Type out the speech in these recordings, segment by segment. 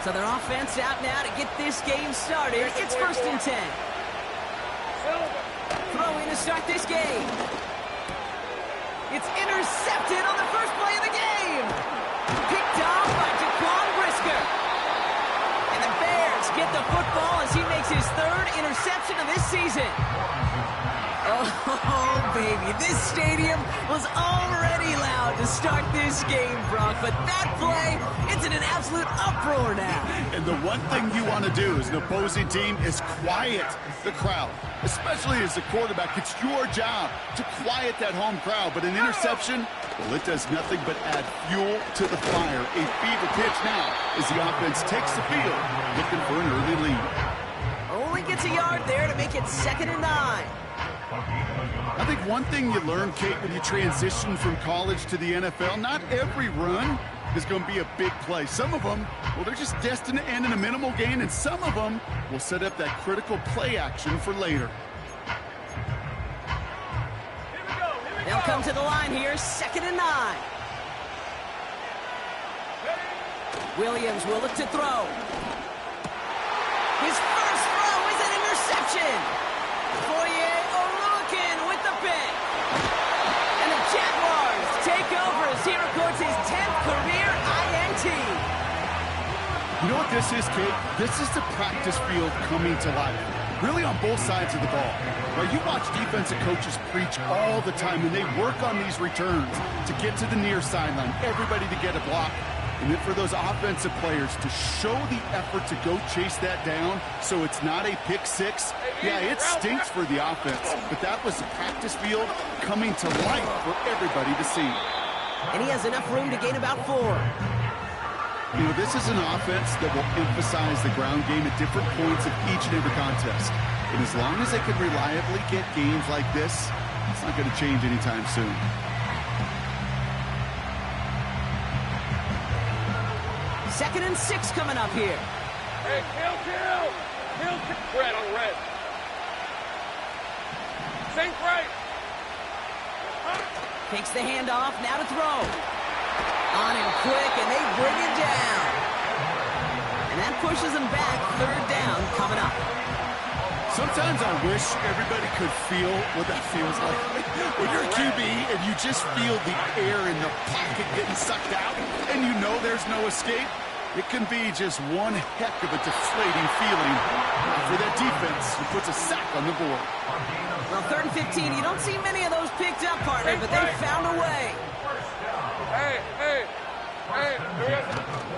So their offense out now to get this game started. It's 1st and 10. Throw in to start this game. It's intercepted on the first play of the game. Picked off by Jaquan Brisker. And the Bears get the football as he makes his 3rd interception of this season. Oh, baby, this stadium was already loud to start this game, Brock, but that play, it's in an absolute uproar now. And the one thing you want to do as an opposing team is quiet the crowd, especially as a quarterback. It's your job to quiet that home crowd, but an interception, well, it does nothing but add fuel to the fire. A fever pitch now as the offense takes the field, looking for an early lead. Only gets a yard there to make it 2nd and 9. I think one thing you learn, Kate, when you transition from college to the NFL, not every run is going to be a big play. Some of them, well, they're just destined to end in a minimal gain, and some of them will set up that critical play action for later. They'll come to the line here, 2nd and 9. Williams will look to throw. His first throw is an interception. With the pick. And the Jaguars take over as he records his 10th career INT. You know what this is, Kate? This is the practice field coming to life. Really on both sides of the ball. Right? You watch defensive coaches preach all the time, and they work on these returns to get to the near sideline, everybody to get a block. And then for those offensive players to show the effort to go chase that down so it's not a pick six, yeah, it stinks for the offense. But that was the practice field coming to life for everybody to see. And he has enough room to gain about 4. You know, this is an offense that will emphasize the ground game at different points of each and every contest. And as long as they can reliably get games like this, it's not going to change anytime soon. Second and 6 coming up here. Hey, kill. Red on red. Sink right. Takes the handoff, now to throw. On him quick, and they bring him down. And that pushes him back, 3rd down coming up. Sometimes I wish everybody could feel what that feels like. When you're a QB and you just feel the air in the pocket getting sucked out, and you know there's no escape, it can be just one heck of a deflating feeling for that defense who puts a sack on the board. Well, 3rd and 15, you don't see many of those picked up, partner, but they found a way. Hey.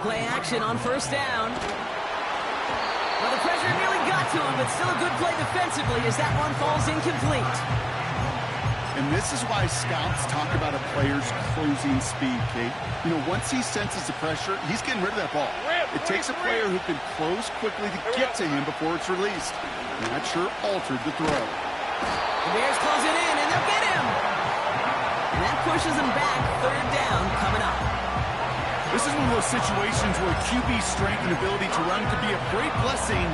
Play action on 1st down. Well, the pressure nearly got to him, but still a good play defensively as that one falls incomplete. And this is why scouts talk about a player's closing speed, Kate. You know, once he senses the pressure, he's getting rid of that ball. It takes a player who can close quickly to get to him before it's released. And that sure altered the throw. The Bears close it in, and they'll get him. And that pushes him back, 3rd down coming up. This is one of those situations where QB's strength and ability to run could be a great blessing,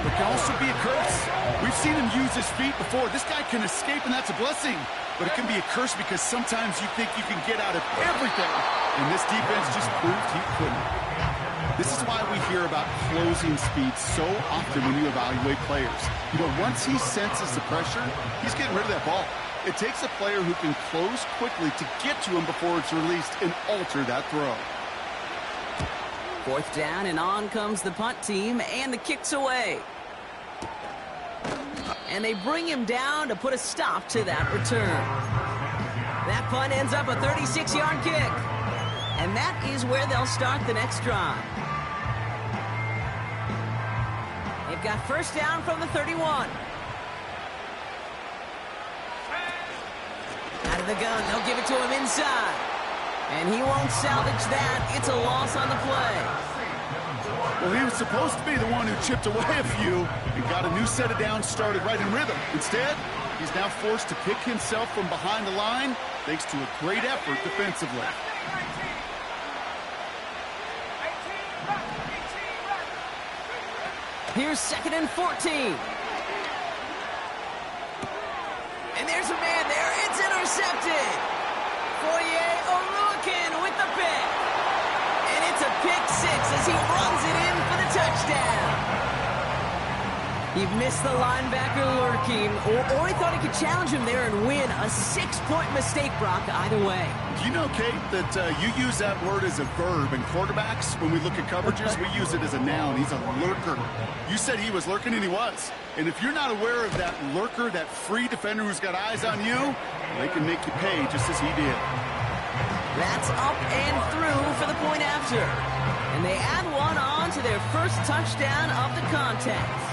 but can also be a curse. We've seen him use his feet before. This guy can escape, and that's a blessing. But it can be a curse because sometimes you think you can get out of everything, and this defense just proved he couldn't. This is why we hear about closing speed so often when you evaluate players. You know, once he senses the pressure, he's getting rid of that ball. It takes a player who can close quickly to get to him before it's released and alter that throw. 4th down, and on comes the punt team, and the kick's away. And they bring him down to put a stop to that return. That punt ends up a 36-yard kick. And that is where they'll start the next drive. They've got 1st down from the 31. Out of the gun, they'll give it to him inside. And he won't salvage that. It's a loss on the play. Well, he was supposed to be the one who chipped away a few and got a new set of downs started right in rhythm. Instead, he's now forced to pick himself from behind the line thanks to a great effort defensively. Here's 2nd and 14. And there's a man there. It's intercepted. Foye Oluokun with the pick. And it's a pick 6 as he runs it in for the touchdown. He missed the linebacker lurking, or he thought he could challenge him there and win. A 6-point mistake, Brock, either way. Do you know, Kate, that you use that word as a verb, and quarterbacks, when we look at coverages, we use it as a noun. He's a lurker. You said he was lurking, and he was. And if you're not aware of that lurker, that free defender who's got eyes on you, they can make you pay just as he did. That's up and through for the point after. And they add one on to their first touchdown of the contest.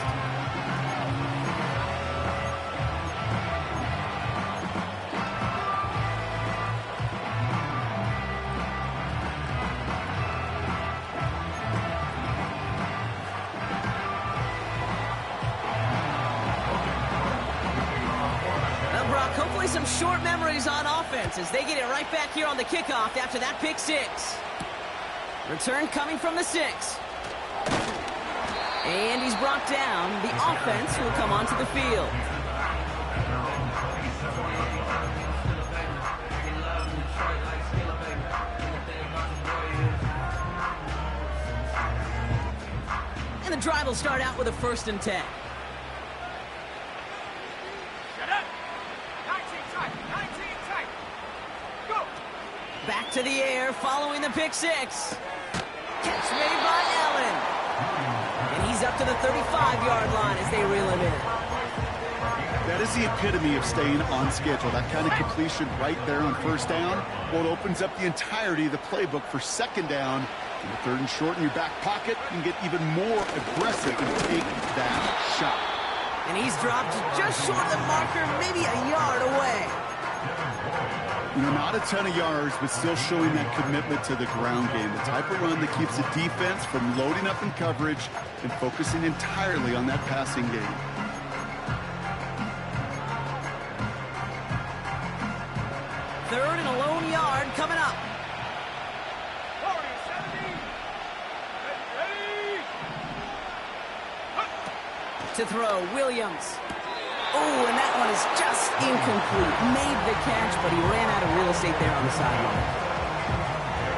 Hopefully some short memories on offense as they get it right back here on the kickoff after that pick six. Return coming from the 6. And he's brought down. The offense will come onto the field. And the drive will start out with a 1st and 10. Back to the air, following the pick 6. Catch made by Allen. And he's up to the 35-yard line as they reel him in. That is the epitome of staying on schedule. That kind of completion right there on 1st down. Well, it opens up the entirety of the playbook for 2nd down. In the 3rd and short in your back pocket, you can get even more aggressive and take that shot. And he's dropped just short of the marker, maybe a yard away. You know, not a ton of yards, but still showing that commitment to the ground game. The type of run that keeps the defense from loading up in coverage and focusing entirely on that passing game. Third and a lone yard coming up. To throw, Williams. Oh, and that one is just incomplete. Made the catch, but he ran out of real estate there on the sideline.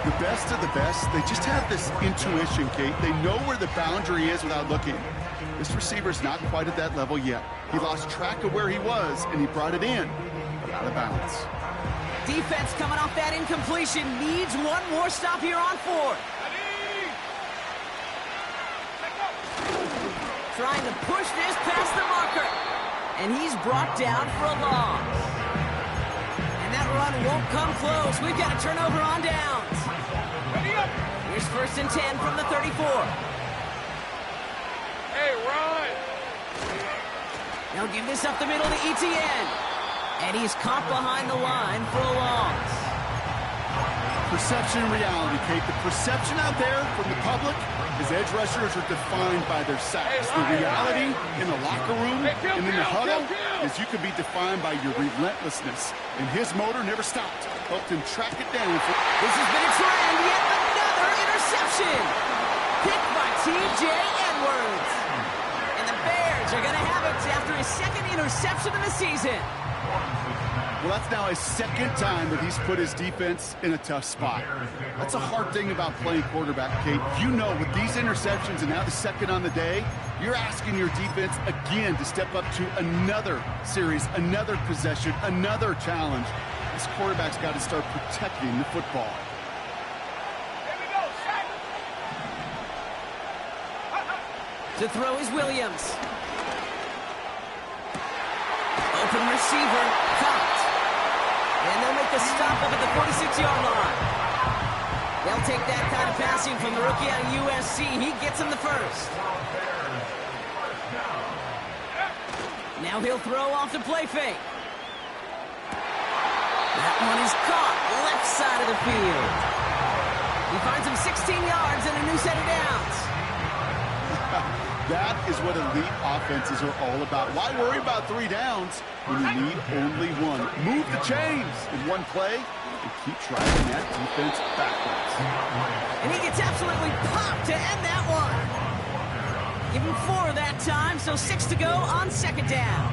The best of the best, they just have this intuition, Kate. They know where the boundary is without looking. This receiver's not quite at that level yet. He lost track of where he was, and he brought it in, but out of bounds. Defense coming off that incompletion needs one more stop here on 4th. Trying to push this past the marker. And he's brought down for a loss. And that run won't come close. We've got a turnover on downs. Here's 1st and 10 from the 34. Hey, run! They'll give this up the middle to Etienne. And he's caught behind the line for a loss. Perception and reality, Kate. The perception out there from the public is edge rushers are defined by their sacks. The reality in the locker room and in the huddle is you can be defined by your relentlessness. And his motor never stopped. Helped him track it down. This has been a trend. Yet another interception. Picked by T.J. Edwards. And the Bears are going to have it after his 2nd interception of the season. Well, that's now his 2nd time that he's put his defense in a tough spot. That's a hard thing about playing quarterback, Kate. You know, with these interceptions and now the 2nd on the day, you're asking your defense again to step up to another series, another possession, another challenge. This quarterback's got to start protecting the football. To throw is Williams. Open receiver, caught. And they'll make the stop up at the 46-yard line. They'll take that kind of passing from the rookie out of USC. He gets him the 1st. Now he'll throw off the play fake. That one is caught, left side of the field. He finds him 16 yards and a new set of downs. That is what elite offenses are all about. Why worry about 3 downs when you need only 1? Move the chains in one play and keep driving that defense backwards. And he gets absolutely popped to end that one. Give him 4 that time, so 6 to go on 2nd down.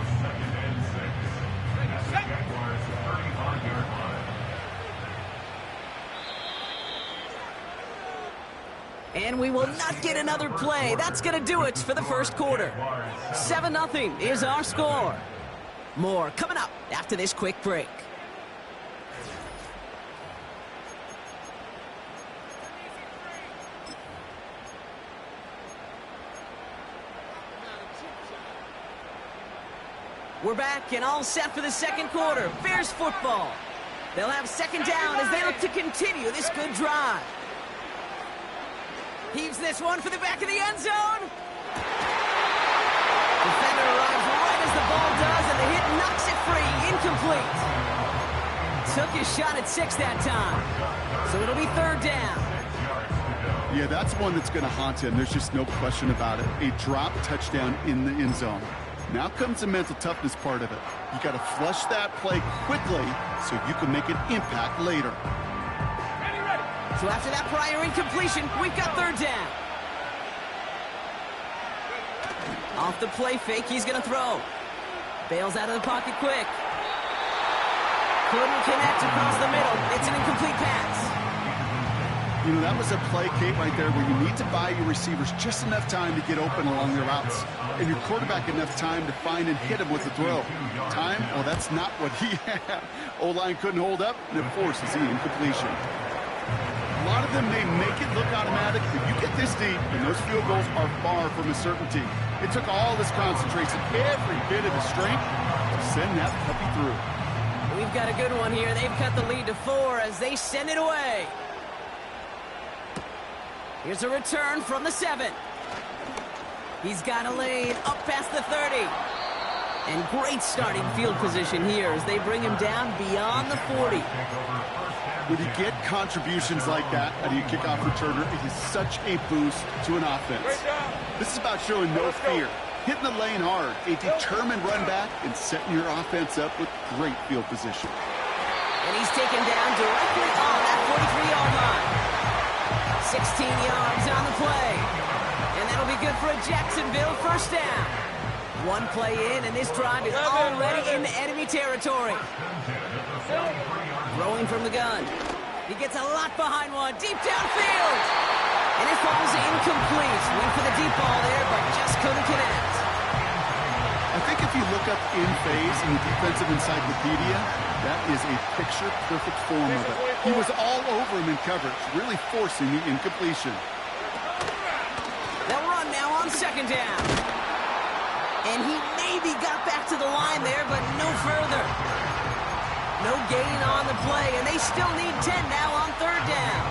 And we will not get another play. That's going to do it for the first quarter. 7-0 is our score. More coming up after this quick break. We're back and all set for the second quarter. Bears football. They'll have second down as they look to continue this good drive. Heaves this one for the back of the end zone. Defender arrives right as the ball does, and the hit knocks it free. Incomplete. Took his shot at 6 that time. So it'll be third down. Yeah, that's one that's going to haunt him. There's just no question about it. A drop touchdown in the end zone. Now comes the mental toughness part of it. You got to flush that play quickly so you can make an impact later. So after that prior incompletion, we've got third down. Off the play fake, he's going to throw. Bails out of the pocket quick. Couldn't connect across the middle. It's an incomplete pass. You know, that was a play, Kate, right there where you need to buy your receivers just enough time to get open along their routes. And your quarterback enough time to find and hit him with the throw. Time? Well, that's not what he had. O-line couldn't hold up, and it forces the incompletion. A lot of them may make it look automatic, but you get this deep, and those field goals are far from a certainty. It took all this concentration, every bit of his strength, to send that puppy through. We've got a good one here. They've cut the lead to 4 as they send it away. Here's a return from the 7. He's got a lane up past the 30. And great starting field position here as they bring him down beyond the 40. When you get contributions like that out of your kickoff returner, it is such a boost to an offense. This is about showing no fear, hitting the lane hard, a determined run back, and setting your offense up with great field position. And he's taken down directly on that 43-yard line. 16 yards on the play. And that'll be good for a Jacksonville first down. One play in, and this drive is already in enemy territory. Throwing from the gun. He gets a lot behind one, deep downfield. And it falls incomplete. Went for the deep ball there, but just couldn't connect. I think if you look up in phase in the defensive encyclopedia, that is a picture-perfect form of it. He was all over him in coverage, really forcing the incompletion. They'll run now on second down. And he maybe got back to the line there, but no further. No gain on the play, and they still need 10 now on third down.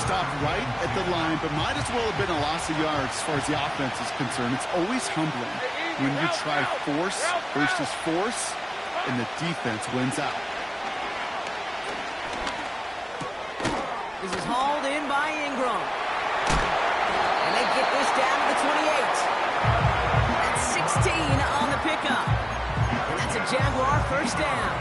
Stopped right at the line, but might as well have been a loss of yards as far as the offense is concerned. It's always humbling when you try force versus force, and the defense wins out. This is hauled in by Ingram. And they get this down to the 28. That's 16 on the pickup. And that's a Jaguar first down.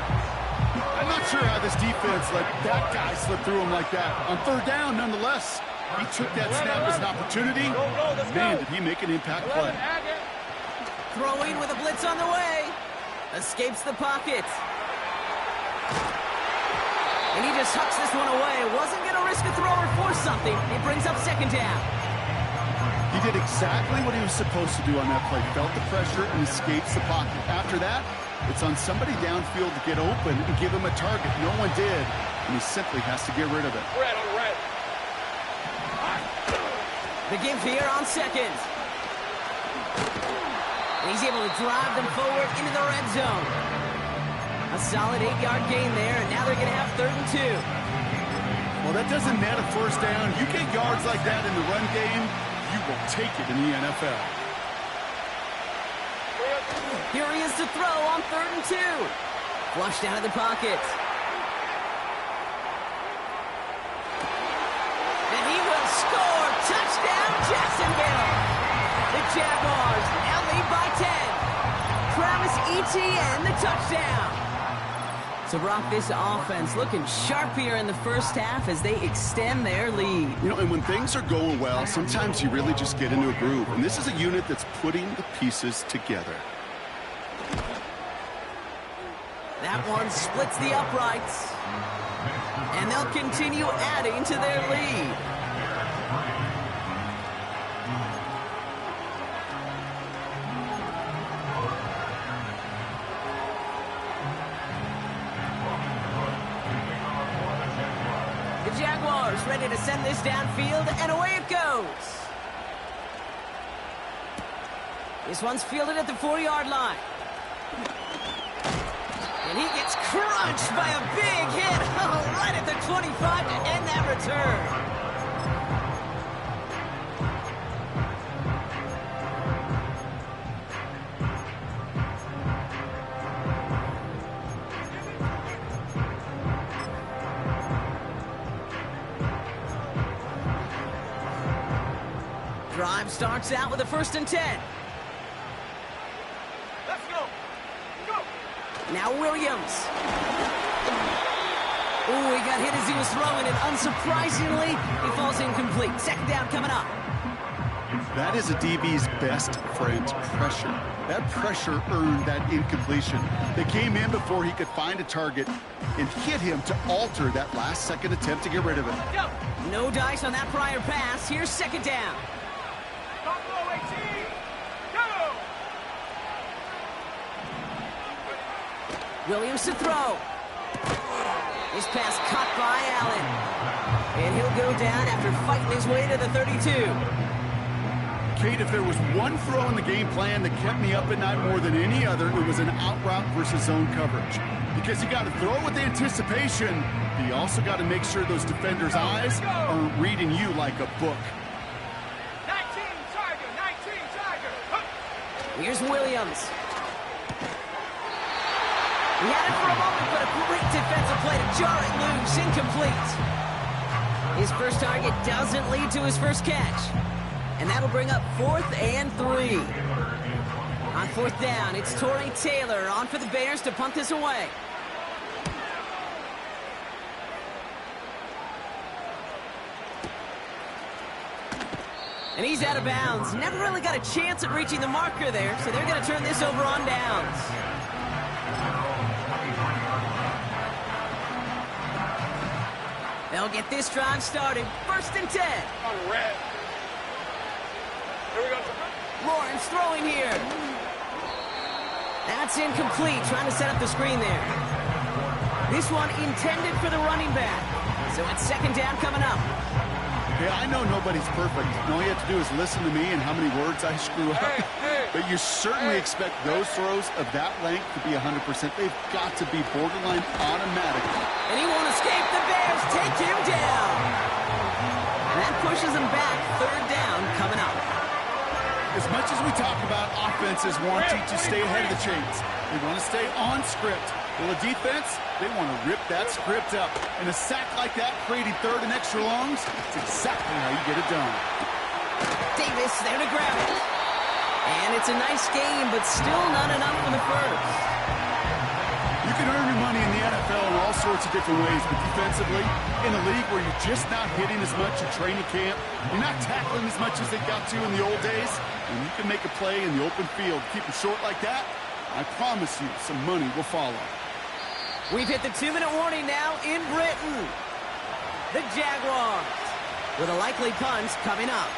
I'm not sure how this defense let that guy slip through him like that. On third down, nonetheless, he took that snap as an opportunity. Man, did he make an impact play. Throwing with a blitz on the way. Escapes the pocket. And he just hucks this one away. Wasn't going to risk a throw or force something. He brings up second down. He did exactly what he was supposed to do on that play. Felt the pressure and escapes the pocket. After that, it's on somebody downfield to get open and give him a target. No one did, and he simply has to get rid of it. Red on red. The give here on second. And he's able to drive them forward into the red zone. A solid 8-yard gain there, and now they're going to have 3rd and 2. Well, that doesn't net a first down. You get yards like that in the run game, you will take it in the NFL. Here he is to throw on 3rd and 2. Flushed out of the pocket. And he will score. Touchdown, Jacksonville. The Jaguars now lead by 10. Travis Etienne, the touchdown. So, Brock, this offense looking sharp here in the first half as they extend their lead. You know, and when things are going well, sometimes you really just get into a groove. And this is a unit that's putting the pieces together. That one splits the uprights. And they'll continue adding to their lead. The Jaguars ready to send this downfield, and away it goes. This one's fielded at the 4-yard line. And he gets crunched by a big hit, right at the 25 to end that return. Drive starts out with a 1st and 10. Let's go. Go. Now Williams. Oh, he got hit as he was throwing it. Unsurprisingly, he falls incomplete. 2nd down coming up. That is a DB's best friend, pressure. That pressure earned that incompletion. They came in before he could find a target and hit him to alter that last-second attempt to get rid of it. Go. No dice on that prior pass. Here's 2nd down. Top low, 18. Go. Williams to throw. This pass caught by Allen. And he'll go down after fighting his way to the 32. Kate, if there was one throw in the game plan that kept me up at night more than any other, it was an out route versus zone coverage. Because you got to throw it with anticipation, but you also got to make sure those defenders' eyes aren't reading you like a book. 19 Tiger, 19 Tiger. Huh. Here's Williams. He had it for a moment, but a great defensive play to jar it loose. Incomplete. His first target doesn't lead to his first catch. And that'll bring up 4th and 3. On 4th down, it's Tory Taylor on for the Bears to punt this away. And he's out of bounds. Never really got a chance at reaching the marker there, so they're going to turn this over on downs. They'll get this drive started. 1st and 10. On red. Here we go. Lawrence throwing here. That's incomplete, trying to set up the screen there. This one intended for the running back. So it's 2nd down coming up. Hey, I know nobody's perfect. All you have to do is listen to me and how many words I screw up. But you certainly expect those throws of that length to be 100%. They've got to be borderline automatic. And he won't escape. The Bears take him down. And that pushes him back. 3rd down coming up. As much as we talk about offenses wanting to stay ahead of the chains, they want to stay on script. Well, the defense, they want to rip that script up. And a sack like that, creating 3rd and extra longs, it's exactly how you get it done. Davis there to grab it. And it's a nice game, but still not enough for the first. You can earn your money in the NFL in all sorts of different ways, but defensively, in a league where you're just not hitting as much in training camp, you're not tackling as much as they got to in the old days, and you can make a play in the open field. Keep it short like that, I promise you some money will follow. We've hit the 2-minute warning now in Britain. The Jaguars with a likely punt coming up.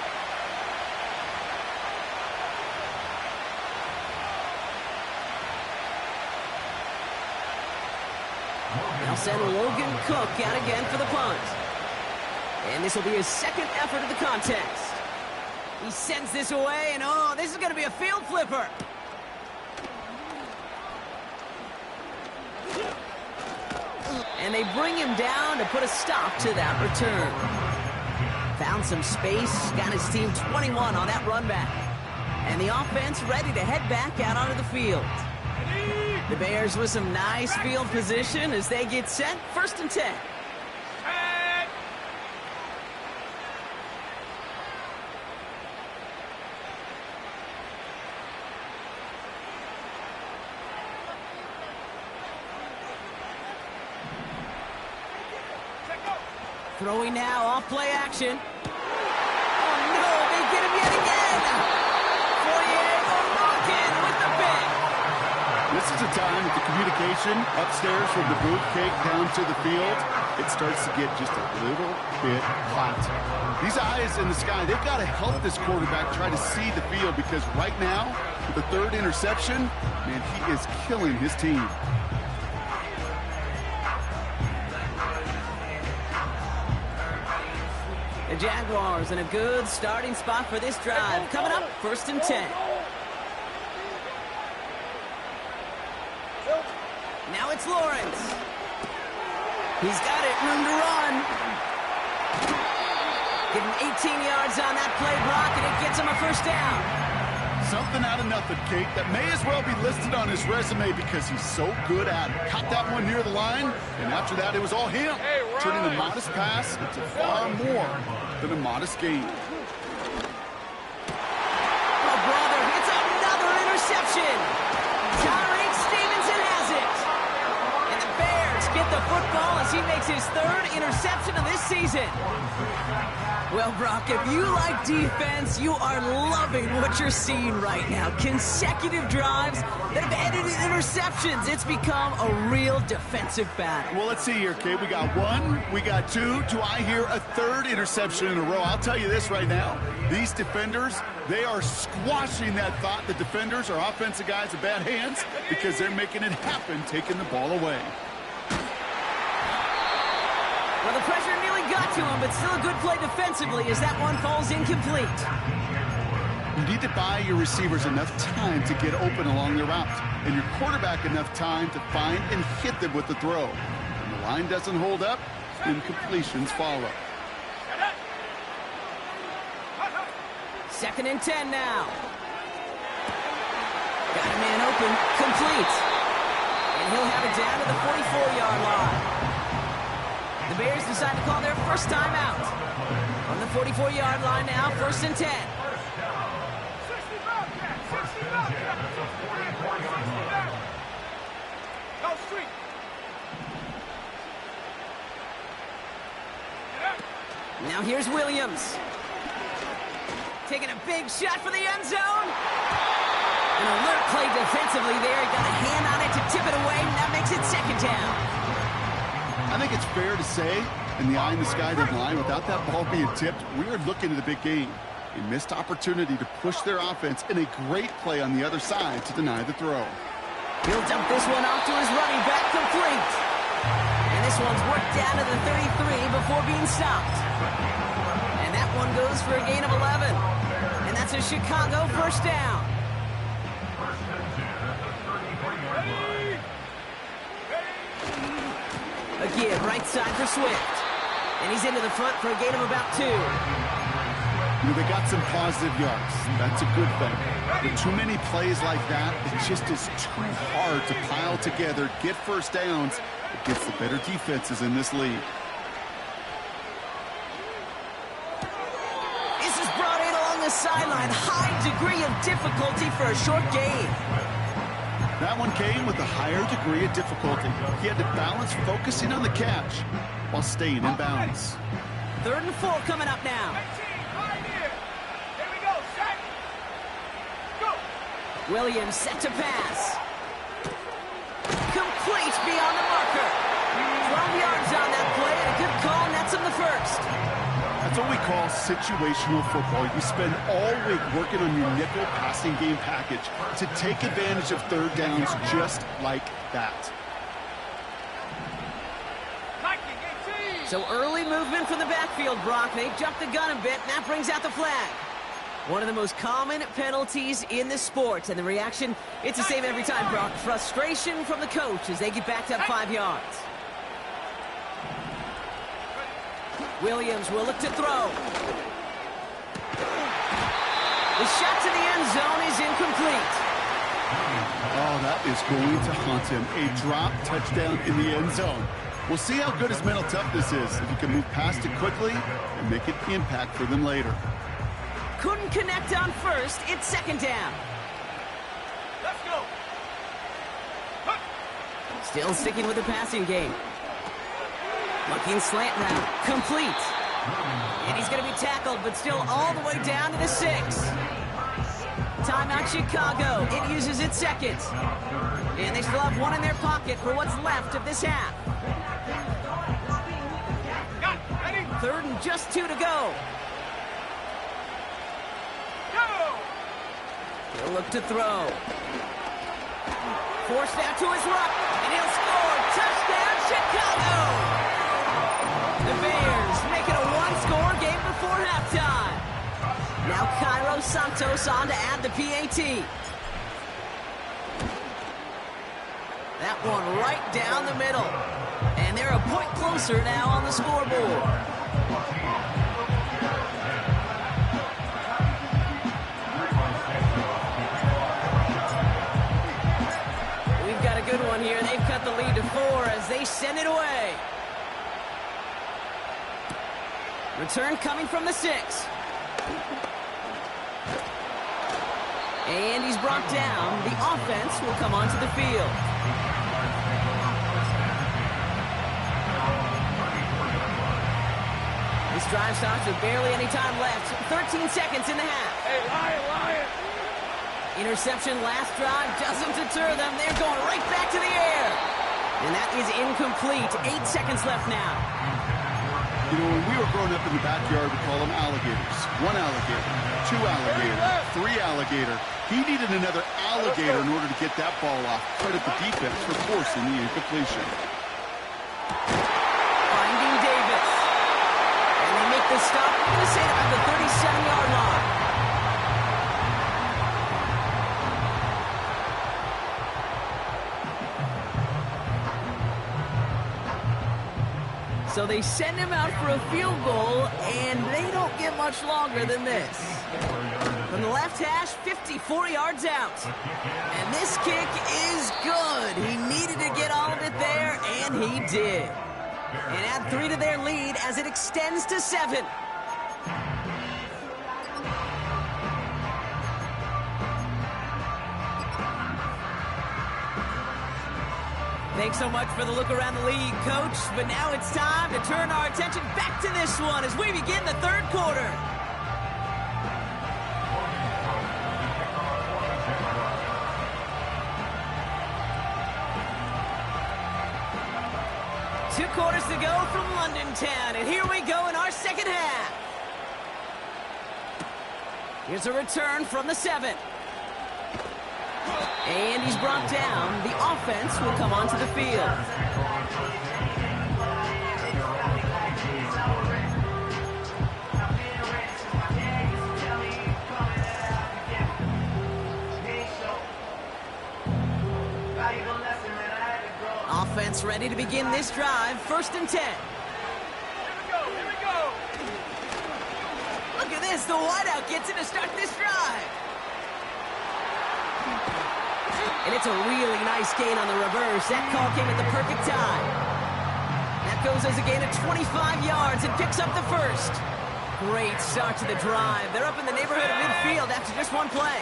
They'll send Logan Cook out again for the punt. And this will be his 2nd effort of the contest. He sends this away, and oh, this is going to be a field flipper. And they bring him down to put a stop to that return. Found some space, got his team 21 on that run back. And the offense ready to head back out onto the field. The Bears with some nice field position as they get set. 1st and 10. Throwing now, off play action. Oh no, they get him yet again. Fourier rocking with the pick. This this is a time that the communication upstairs from the booth cake down to the field, it starts to get just a little bit hot. These eyes in the sky, they've got to help this quarterback try to see the field, because right now, with the third interception, man, he is killing his team. The Jaguars in a good starting spot for this drive. Coming up, 1st and 10. Now it's Lawrence. He's got it, room to run. Give him 18 yards on that play, Brock, and it gets him a 1st down. Something out of nothing, Kate, that may as well be listed on his resume because he's so good at it. Caught that one near the line, and after that, it was all him. Turning a modest pass into far more than a modest gain. Oh, brother, it's another interception. Tyreek Stevenson has it. And the Bears get the football as he makes his 3rd interception of this season. Well, Brock, if you like defense, you are loving what you're seeing right now. Consecutive drives that have ended in interceptions. It's become a real defensive battle. Well, let's see here, Kate. We got 1, we got 2. Do I hear a 3rd interception in a row? I'll tell you this right now. These defenders, they are squashing that thought. The defenders are offensive guys with bad hands because they're making it happen, taking the ball away. Well, the pressure nearly got to him, but still a good play defensively as that one falls incomplete. You need to buy your receivers enough time to get open along their route, and your quarterback enough time to find and hit them with the throw. When the line doesn't hold up, incompletions follow. 2nd and 10 now. Got a man open, complete. And he'll have it down to the 44-yard line. The Bears decide to call their 1st time out. On the 44-yard line now, 1st and 10. 60 Go street. Now here's Williams. Taking a big shot for the end zone. An alert play defensively there. He got a hand on it to tip it away, and that makes it 2nd down. I think it's fair to say, in the eye in the sky dead line, without that ball being tipped, we are looking at a big game. A missed opportunity to push their offense, and a great play on the other side to deny the throw. He'll dump this one off to his running back, complete. And this one's worked down to the 33 before being stopped. And that one goes for a gain of 11. And that's a Chicago 1st down. Again, right side for Swift. And he's into the front for a gain of about 2. You know, they got some positive yards. That's a good thing. But too many plays like that, it just is too hard to pile together, get 1st downs against the better defenses in this league. This is brought in along the sideline. High degree of difficulty for a short gain. That one came with a higher degree of difficulty. He had to balance focusing on the catch while staying in bounds. 3rd and 4 coming up now. 18, right here. Here we go, set. Go. Williams set to pass. Complete beyond the marker. 12 yards on that play, and a good call nets him the 1st. That's what we call situational football. You spend all week working on your nickel passing game package to take advantage of 3rd downs just like that. 19, 18. So early movement from the backfield, Brock. They jumped the gun a bit, and that brings out the flag. One of the most common penalties in the sport, and the reaction, it's the same every time, Brock. Frustration from the coach as they get backed up 5 yards. Williams will look to throw. The shot to the end zone is incomplete. Oh, that is going to haunt him. A drop touchdown in the end zone. We'll see how good his mental toughness is, if he can move past it quickly and make an impact for them later. Couldn't connect on 1st. It's 2nd down. Let's go. Still sticking with the passing game. Looking slant route, complete. And he's going to be tackled, but still all the way down to the 6. Timeout Chicago. It uses its seconds. And they still have one in their pocket for what's left of this half. Got it. Ready? Third and just 2 to go. Go! He'll look to throw. Forced out to his right, and he'll score. Touchdown, Chicago! The Bears make it a one-score game before halftime. Now Cairo Santos on to add the PAT. That one right down the middle. And they're a point closer now on the scoreboard. We've got a good one here. They've cut the lead to 4 as they send it away. Return coming from the 6. And he's brought down. The offense will come onto the field. This drive starts with barely any time left. 13 seconds in the half. Hey, Lion! Interception last drive doesn't deter them. They're going right back to the air. And that is incomplete. 8 seconds left now. You know, when we were growing up in the backyard, we call them alligators. 1 alligator, 2 alligator, 3 alligator. He needed another alligator in order to get that ball off. Credit the defense for forcing the incompletion. Finding Davis. And they make the stop, I'm going to say about the 37-yard line. So they send him out for a field goal, and they don't get much longer than this. From the left hash, 54 yards out. And this kick is good. He needed to get all of it there, and he did. And add 3 to their lead as it extends to 7. Thanks so much for the look around the league, Coach. But now it's time to turn our attention back to this one as we begin the third quarter. Two quarters to go from London Town, and here we go in our second half. Here's a return from the 7. And he's brought down. The offense will come onto the field. Offense ready to begin this drive. 1st and 10. Here we go! Look at this. The wideout gets it to start this drive. And it's a really nice gain on the reverse. That call came at the perfect time. That goes as a gain of 25 yards and picks up the 1st. Great start to the drive. They're up in the neighborhood of midfield after just 1 play.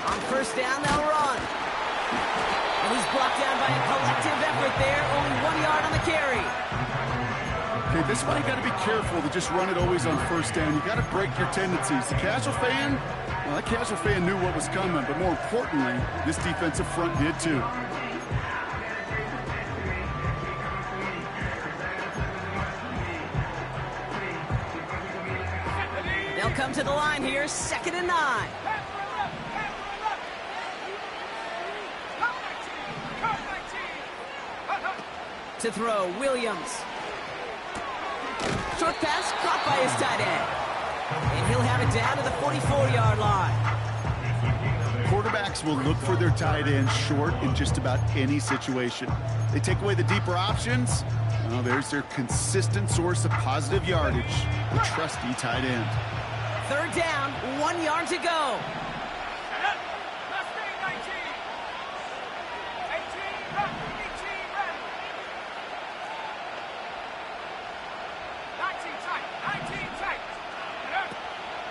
On 1st down, they'll run. And he's brought down by a collective effort there. Only 1 yard on the carry. Okay, this is why you got to be careful to just run it always on 1st down. You got to break your tendencies. The casual fan, well, that casual fan knew what was coming, but more importantly, this defensive front did too. They'll come to the line here, 2nd and 9. To throw, Williams. Short pass caught by his tight end. And he'll have it down to the 44-yard line. Quarterbacks will look for their tight end short in just about any situation. They take away the deeper options. Well, there's their consistent source of positive yardage, the trusty tight end. 3rd down, 1 yard to go.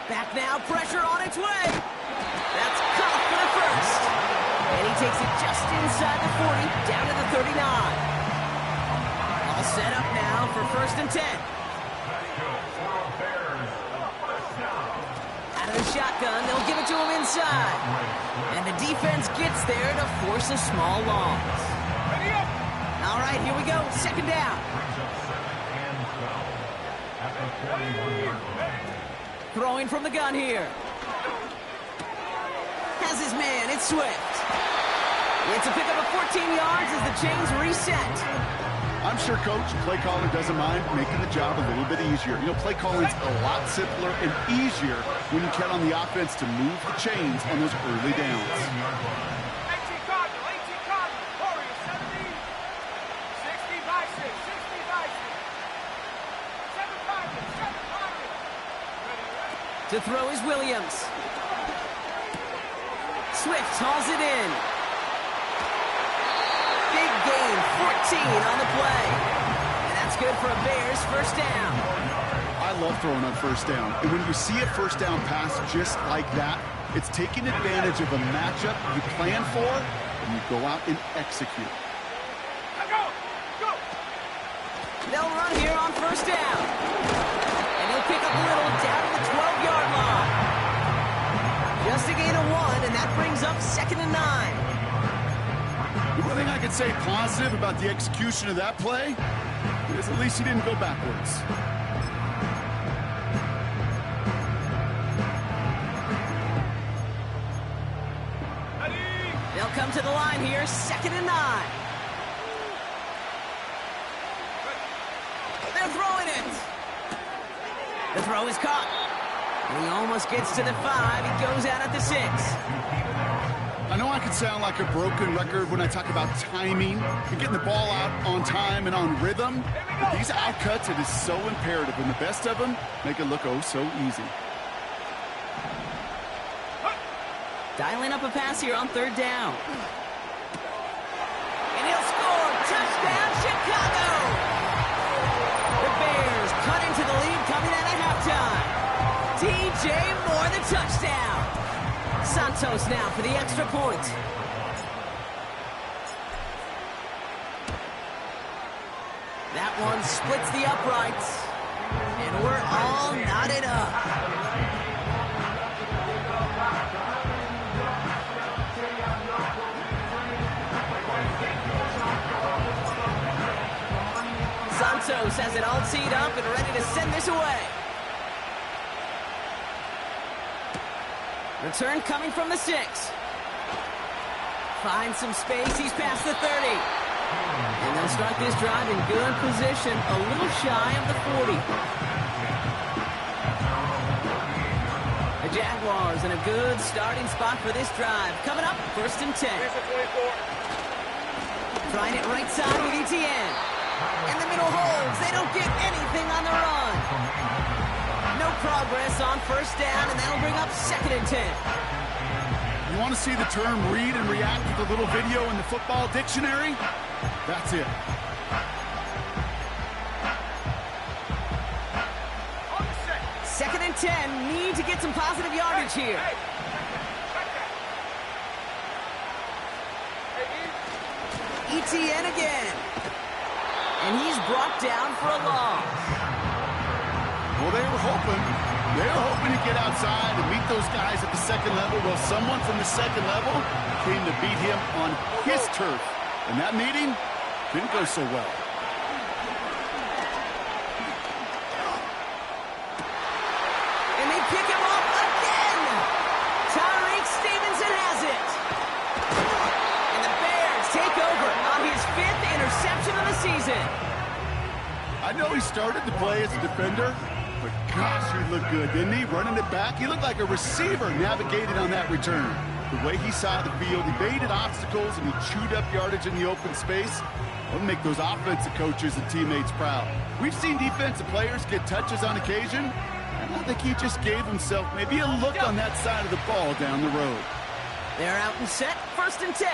Back now, pressure on its way. That's caught for the 1st. And he takes it just inside the 40, down to the 39. All set up now for 1st and 10. Out of the shotgun. shotgun. They'll give it to him inside. And the defense gets there to force a small loss. Ready up. All right, here we go. Second down. Throwing from the gun here. Has his man. It's Swift. It's a pickup of 14 yards as the chains reset. I'm sure Coach play calling doesn't mind making the job a little bit easier. You know, play calling's a lot simpler and easier when you count on the offense to move the chains on those early downs. 18 Cardinal, 18 Cardinal. Warriors, 70. 60 by 6, 60 by 6. 7 Pirates, 7 Pirates. Ready. To throw is Williams. Swift hauls it in. Big gain, 14 on the play. And that's good for a Bears first down. I love throwing on first down. And when you see a first down pass just like that, it's taking advantage of a matchup you plan for, and you go out and execute. Now go. Go. They'll run here on first down. And he'll pick up a little down at the 12-yard line. Just a gain of 1, and that brings up 2nd and 9. The one thing I could say positive about the execution of that play is at least he didn't go backwards. Ready. They'll come to the line here, 2nd and 9. They're throwing it. The throw is caught. And he almost gets to the 5. He goes out at the 6. I know I could sound like a broken record when I talk about timing and getting the ball out on time and on rhythm. But these outcuts, it is so imperative, and the best of them make it look oh so easy. Dialing up a pass here on 3rd down. And he'll score. Touchdown, Chicago! The Bears cut into the lead coming out of halftime. DJ Moore, the touchdown. Santos now for the extra point. That one splits the uprights. And we're all knotted up. Santos has it all teed up and ready to send this away. Return coming from the 6. Finds some space. He's past the 30. And they'll start this drive in good position, a little shy of the 40. The Jaguars in a good starting spot for this drive. Coming up, 1st and 10. Here's the 24. Trying it right side with ETN. And the middle holds. They don't get anything on the run. No progress on 1st down, and that'll bring up 2nd and 10. You want to see the term read and react with a little video in the football dictionary? That's it. On the 6. 2nd and 10. Need to get some positive yardage here. Hey. Check that. Hey, ETN again. And he's brought down for a loss. Well, they were hoping to get outside and meet those guys at the 2nd level. Well, someone from the 2nd level came to beat him on his turf. And that meeting didn't go so well. And they pick him up again. Tyreek Stevenson has it. And the Bears take over on his 5th interception of the season. I know he started to play as a defender, but gosh, he looked good, didn't he? Running it back, he looked like a receiver navigated on that return. The way he saw the field, he baited obstacles and he chewed up yardage in the open space. That'll make those offensive coaches and teammates proud. We've seen defensive players get touches on occasion, and I think he just gave himself maybe a look on that side of the ball down the road. They're out and set, 1st and 10.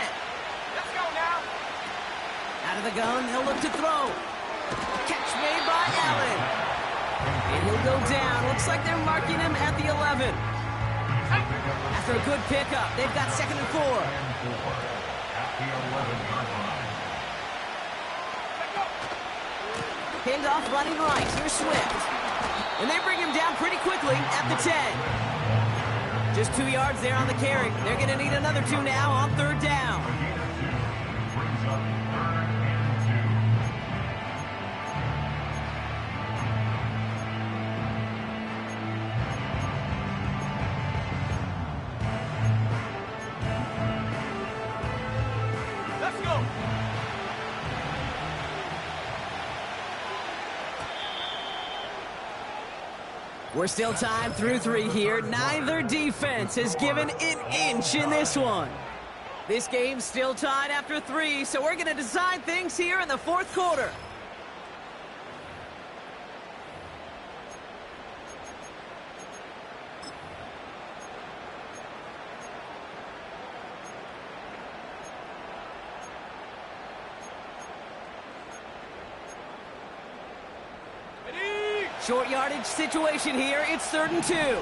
let's go now. Out of the gun, they'll look to throw. Catch made by Allen. And he'll go down. Looks like they're marking him at the 11. After a good pickup, they've got 2nd and 4. Pinned off running right. Here's Swift. And they bring him down pretty quickly at the 10. Just 2 yards there on the carry. They're going to need another 2 now on 3rd down. Let's go. We're still tied through 3 here. Neither defense has given an inch in this one. This game's still tied after 3, so we're going to decide things here in the 4th quarter. Short yardage situation here. It's 3rd and 2. Go.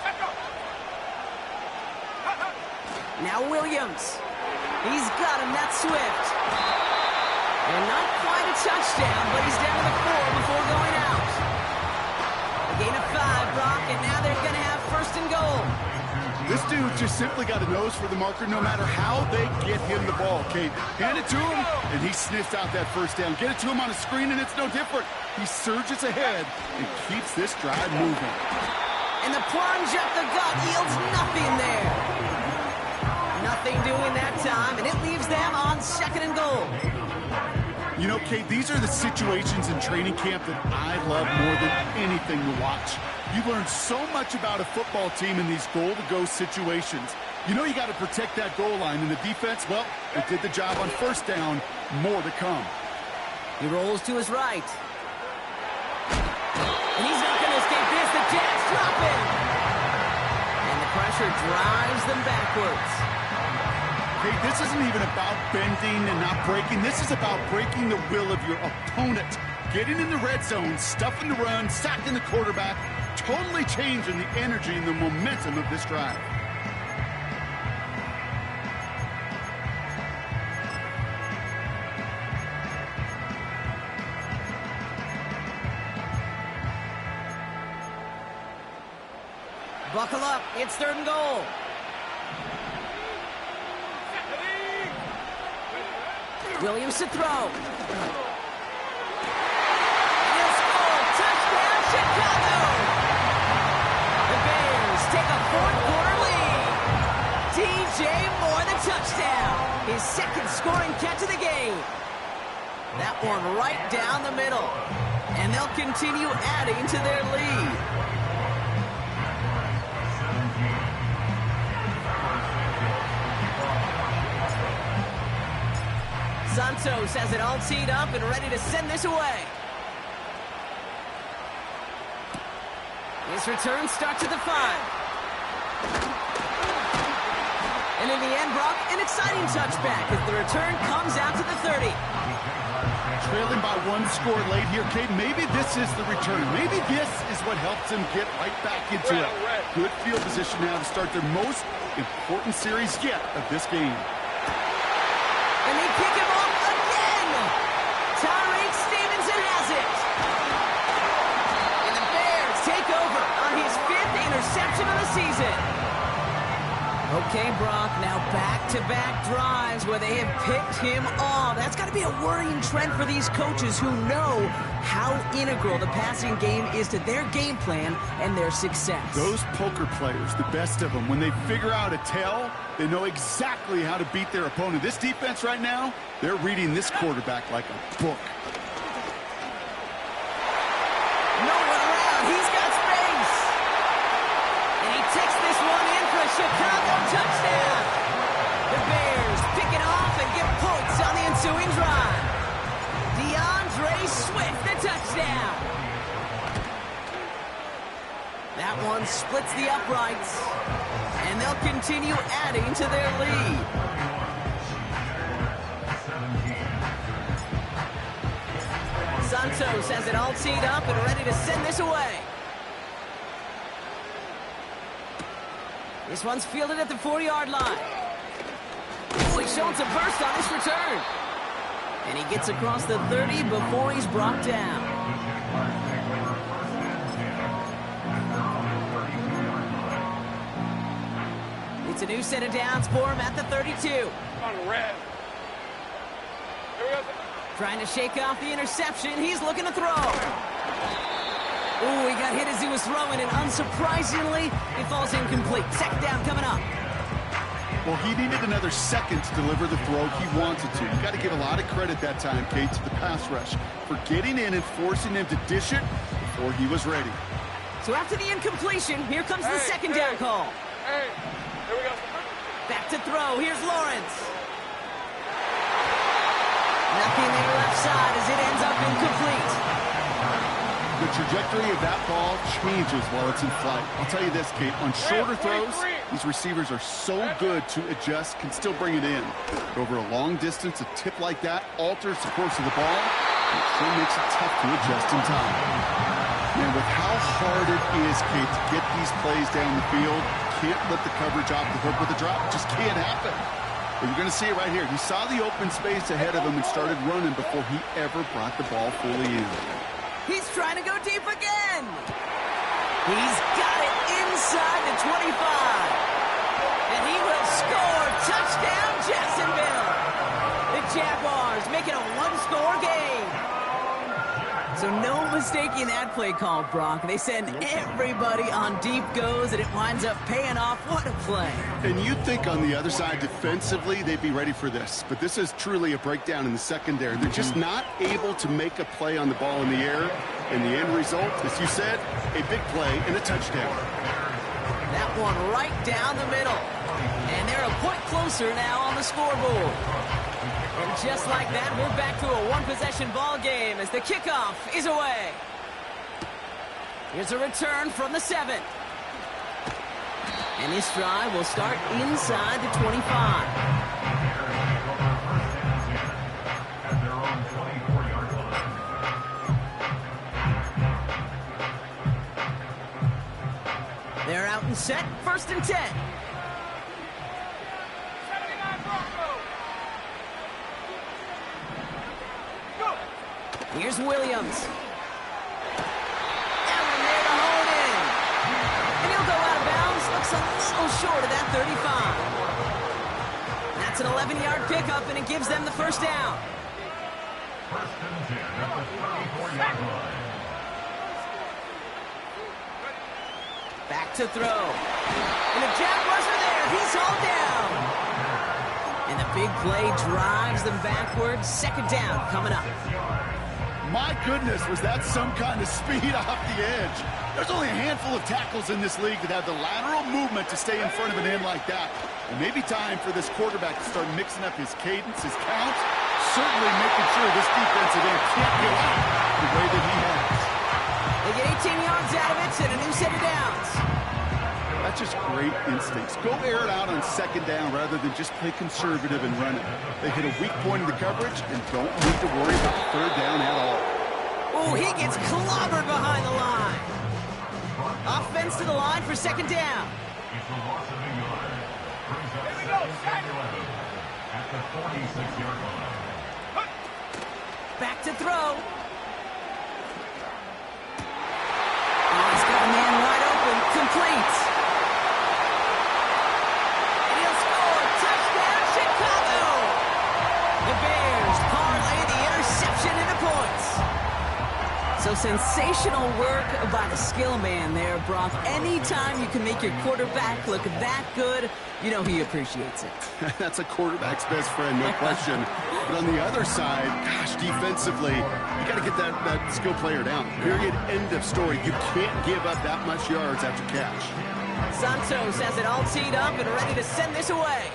Let's go. Now Williams. He's got him. That's Swift. And not quite a touchdown, but he's down to the 4 before going out. A gain of 5, Brock, and now they're going to have 1st and goal. This dude just simply got a nose for the marker no matter how they get him the ball, Kate. Hand it to him, and he sniffs out that 1st down. Get it to him on a screen, and it's no different. He surges ahead and keeps this drive moving. And the plunge up the gut yields nothing there. Nothing doing that time, and it leaves them on 2nd and goal. You know, Kate, these are the situations in training camp that I love more than anything to watch. You learn so much about a football team in these goal-to-go situations. You know you got to protect that goal line, and the defense, well, they did the job on 1st down. More to come. He rolls to his right. And he's not going to escape this. The Jets drop him. And the pressure drives them backwards. Hey, this isn't even about bending and not breaking. This is about breaking the will of your opponent. Getting in the red zone, stuffing the run, sacking the quarterback, totally changing the energy and the momentum of this drive. Buckle up. It's 3rd and goal. Williams to throw. He'll score. Touchdown, Chicago! The Bears take a 4th quarter lead. DJ Moore, the touchdown. His 2nd scoring catch of the game. That one right down the middle. And they'll continue adding to their lead. Santos has it all teed up and ready to send this away. His return starts at the 5. And in the end, Brock, an exciting touchback as the return comes out to the 30. Trailing by 1 score late here, Kate. Maybe this is the return. Maybe this is what helps them get right back into it. Good field position now to start their most important series yet of this game. And they pick him off again. Tyreek Stevenson has it. And the Bears take over on his 5th interception of the season. Okay, Brock, now back-to-back drives where they have picked him off. That's got to be a worrying trend for these coaches who know how integral the passing game is to their game plan and their success. Those poker players, the best of them, when they figure out a tell, they know exactly how to beat their opponent. This defense right now, they're reading this quarterback like a book. No one around. He's got space. And he takes this one in for a Chicago touchdown. The Bears pick it off and get points on the ensuing drive. DeAndre Swift, the touchdown. That one splits the uprights. And they'll continue adding to their lead. Santos has it all teed up and ready to send this away. This one's fielded at the 4-yard line. Oh, he's showing some burst on this return. And he gets across the 30 before he's brought down. It's a new set of downs for him at the 32. On red. Here we go. Trying to shake off the interception. He's looking to throw. Ooh, he got hit as he was throwing, and unsurprisingly, it falls incomplete. Second down coming up. Well, he needed another second to deliver the throw he wanted to. You got to give a lot of credit that time, Kate, to the pass rush for getting in and forcing him to dish it before he was ready. So after the incompletion, here comes the second down call. Hey, here we go. Back to throw. Here's Lawrence. Nothing there left side as it ends up incomplete. The trajectory of that ball changes while it's in flight. I'll tell you this, Kate, on shorter throws, these receivers are so good to adjust, can still bring it in. But over a long distance, a tip like that alters the course of the ball. It sure makes it tough to adjust in time. Man, with how hard it is, Kate, to get these plays down the field, can't let the coverage off the hook with a drop. It just can't happen. But you're going to see it right here. He saw the open space ahead of him and started running before he ever brought the ball fully in. He's trying to go deep again. He's got it inside the 25. And he will score. Touchdown, Jacksonville. The Jaguars make it a one-score game. So no mistaking that play call, Brock. They send everybody on deep goes, and it winds up paying off. What a play. And you'd think on the other side, defensively, they'd be ready for this. But this is truly a breakdown in the secondary. They're just not able to make a play on the ball in the air. And the end result, as you said, a big play and a touchdown. That one right down the middle. And they're a point closer now on the scoreboard. And just like that, we're back to a one-possession ball game as the kickoff is away. Here's a return from the 7. And this drive will start inside the 25. They're out and set, 1st and 10. 79 Broncos. Go. Here's Williams. And there to hold in. And he'll go out of bounds. Looks a little short of that 35. That's an 11-yard pickup, and it gives them the first down. 1st and 10 at the 34-yard line. Back to throw. And the Jaguars are there. He's hauled down. And the big play drives them backwards. 2nd down coming up. My goodness, was that some kind of speed off the edge. There's only a handful of tackles in this league that have the lateral movement to stay in front of an end like that. And maybe time for this quarterback to start mixing up his cadence, his count, certainly making sure this defensive end can't get out the way that he has. They get 18 yards out of it and a new set of downs. That's just great instincts. Go air it out on 2nd down rather than just play conservative and run it. They hit a weak point in the coverage and don't need to worry about 3rd down at all. Oh, he gets clobbered behind the line. Offense to the line for 2nd down. It's a loss of a yard. Brings up Here we go, 2nd and 11 at the 46-yard line. Back to throw. Oh, he's got a man wide open. Complete. And he'll score. Touchdown, Chicago. The Bears parlay the interception into points. So sensational work by the skill man there, Brock. Anytime you can make your quarterback look that good, you know he appreciates it. That's a quarterback's best friend, no question. But on the other side, gosh, defensively, you got to get that skill player down. Period. End of story. You can't give up that much yards after catch. Santos has it all teed up and ready to send this away.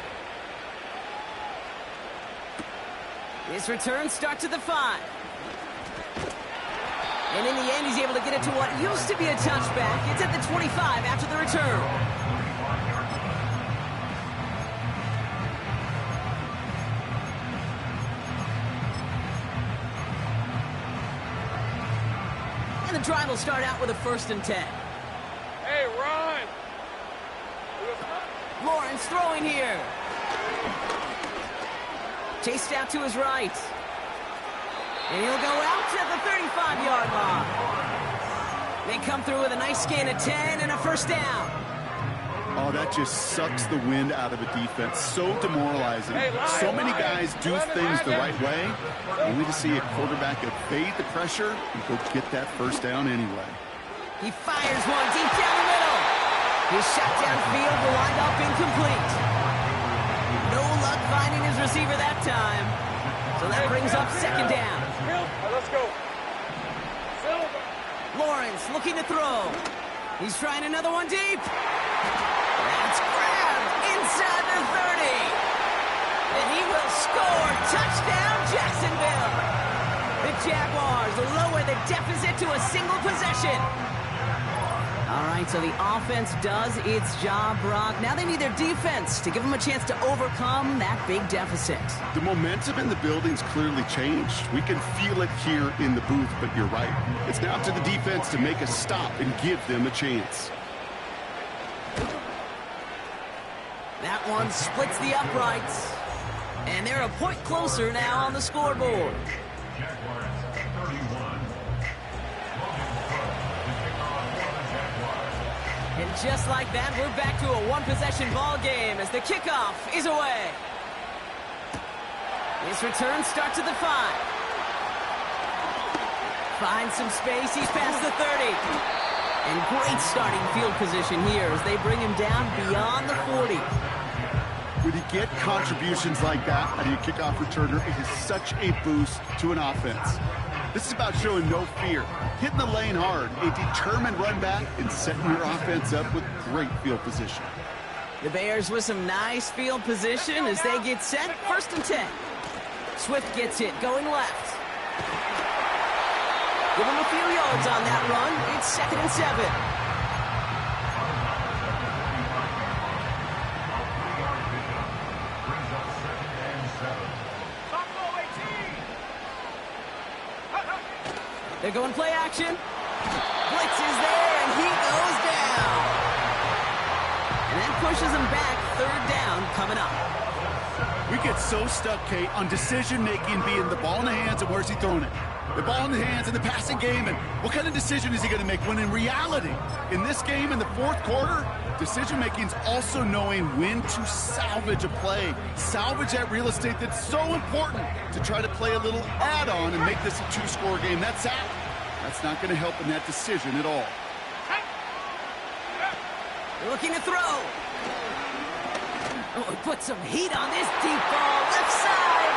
His return starts at the 5. And in the end, he's able to get it to what used to be a touchback. It's at the 25 after the return. And the drive will start out with a 1st and 10. Hey, run. Lawrence throwing here. Chased out to his right. And he'll go out to the 35-yard line. They come through with a nice gain of 10 and a 1st down. Oh, that just sucks the wind out of a defense. So demoralizing. So many guys do things the right way, only to see a quarterback evade the pressure and go get that first down anyway. He fires one deep down the middle. His shot downfield will wind up incomplete. No luck finding his receiver that time. So that brings up second down. Let's go. Lawrence looking to throw. He's trying another one deep. That's grabbed inside the 30. And he will score. Touchdown, Jacksonville. The Jaguars lower the deficit to a single possession. All right, so the offense does its job, Brock. Now they need their defense to give them a chance to overcome that big deficit. The momentum in the building's clearly changed. We can feel it here in the booth, but you're right. It's now up to the defense to make a stop and give them a chance. That one splits the uprights. And they're a point closer now on the scoreboard. Jaguars 31. And just like that, we're back to a one-possession ball game as the kickoff is away. His return starts at the 5. Finds some space. He's past the 30. And great starting field position here as they bring him down beyond the 40. When you get contributions like that out of your kickoff returner, it is such a boost to an offense. This is about showing no fear, hitting the lane hard, a determined run back, and setting your offense up with great field position. The Bears with some nice field position as they get set. 1st and 10. Swift gets it, going left. Give him a few yards on that run. It's 2nd and 7. They're going play action. Blitz is there, and he goes down. And that pushes him back. 3rd down coming up. We get so stuck, Kate, on decision-making being the ball in the hands and where's he throwing it. The ball in the hands in the passing game, and what kind of decision is he going to make? When in reality, in this game, in the 4th quarter, decision-making is also knowing when to salvage a play. Salvage that real estate that's so important to try to play a little add-on and make this a 2-score game. That's not going to help in that decision at all. Looking to throw. Oh, put some heat on this deep ball. Left side.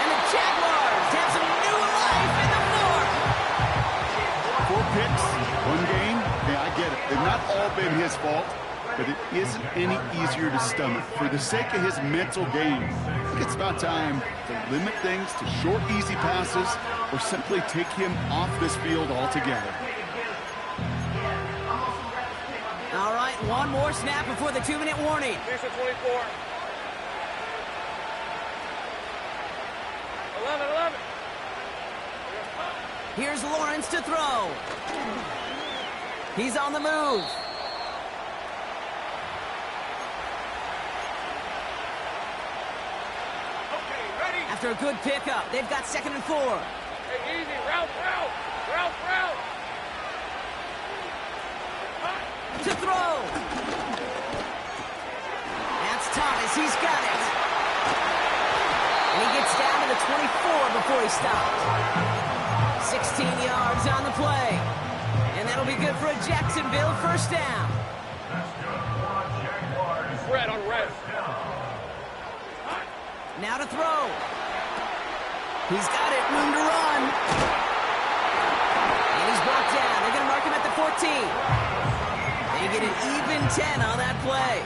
And the Jaguars have some new life in the 4th. 4 picks, 1 game. Yeah, I get it. They've not all been his fault, but it isn't any easier to stomach. For the sake of his mental game, I think it's about time to limit things to short, easy passes or simply take him off this field altogether. All right, one more snap before the 2-minute warning. 24. 11. Here's Lawrence to throw. He's on the move. Okay, ready? After a good pickup, they've got 2nd and 4. Hey, easy. Route. To throw. That's Thomas. He's got it. And he gets down to the 24 before he stopped. 16 yards on the play. And that'll be good for a Jacksonville 1st down. Red on red. Now to throw. He's got it. Room to run. And he's brought down. They're going to mark him at the 14. They get an even 10 on that play.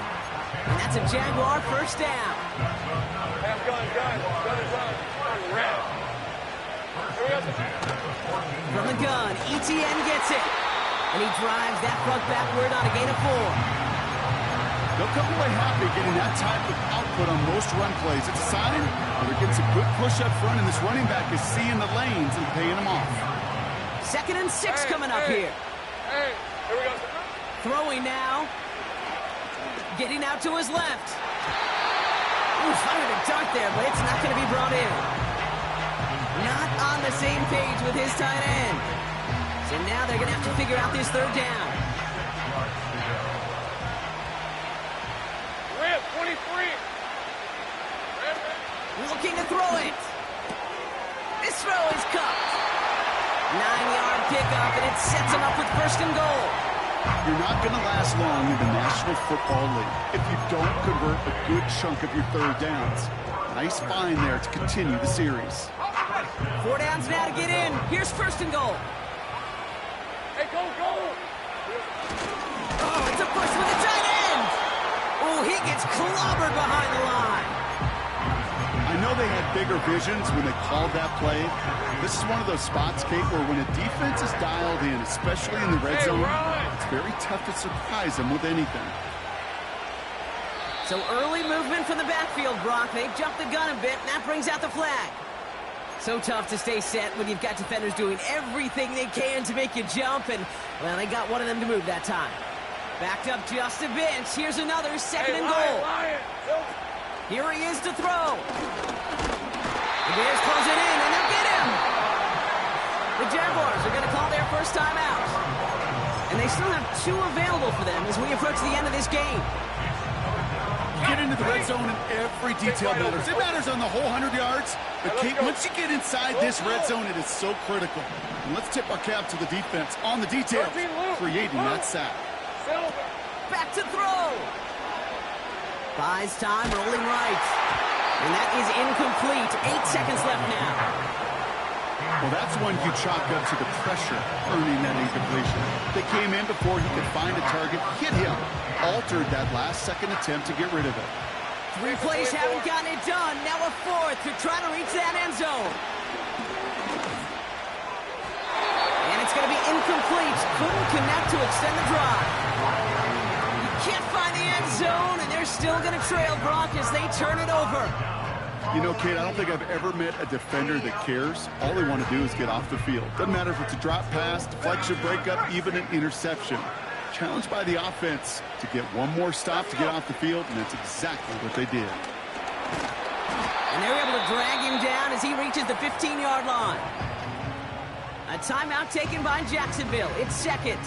And that's a Jaguar 1st down. Have gun is on. On red. Here we go. From the gun, ETN gets it. And he drives that front backward on a gain of 4. They'll come away happy getting that type of output on most run plays. It's a sign that they're getting some good push up front, and this running back is seeing the lanes and paying them off. 2nd and 6 coming up here. Hey, here we go. Throwing now. Getting out to his left. Ooh, fired a dart there, but it's not going to be brought in. Not on the same page with his tight end. So now they're going to have to figure out this third down. Rip, 23. Looking to throw it. This throw is caught. 9-yard pickup, and it sets them up with first and goal. You're not going to last long in the National Football League if you don't convert a good chunk of your third downs. Nice find there to continue the series. 4 downs now to get in. Here's first and goal. Hey, go, go. Oh, it's a push with the tight end. Oh, he gets clobbered behind the line. I know they had bigger visions when they called that play. This is one of those spots, Kate, where when a defense is dialed in, especially in the red zone, it's very tough to surprise them with anything. So early movement from the backfield, Brock. They jumped the gun a bit, and that brings out the flag. So tough to stay set when you've got defenders doing everything they can to make you jump, and, well, they got one of them to move that time. Backed up just a bit. Here's another second and goal. Here he is to throw. The Bears close it in, and they'll get him. The Jaguars are going to call their first time out. And they still have 2 available for them as we approach the end of this game. Get into the red zone and every detail matters. It matters on the whole 100 yards. But, Kate, once you get inside this red zone, it is so critical. And let's tip our cap to the defense on the details, creating that sack. Back to throw. Buys time, rolling right. And that is incomplete. 8 seconds left now. Well, that's one you chalk up to the pressure earning that incompletion. They came in before he could find a target, hit him, altered that last-second attempt to get rid of it. 3 plays haven't gotten it done. Now a 4th to try to reach that end zone. And it's going to be incomplete. Couldn't connect to extend the drive. You can't find the end zone, and they're still going to trail Brock as they turn it over. You know, Kate, I don't think I've ever met a defender that cares. All they want to do is get off the field. Doesn't matter if it's a drop pass, deflection, breakup, even an interception. Challenged by the offense to get one more stop to get off the field, and that's exactly what they did. And they're able to drag him down as he reaches the 15-yard line. A timeout taken by Jacksonville. It's second.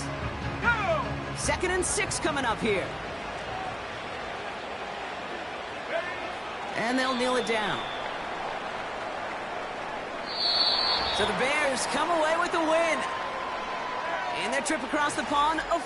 2nd and 6 coming up here. And they'll kneel it down. So the Bears come away with the win. And their trip across the pond, a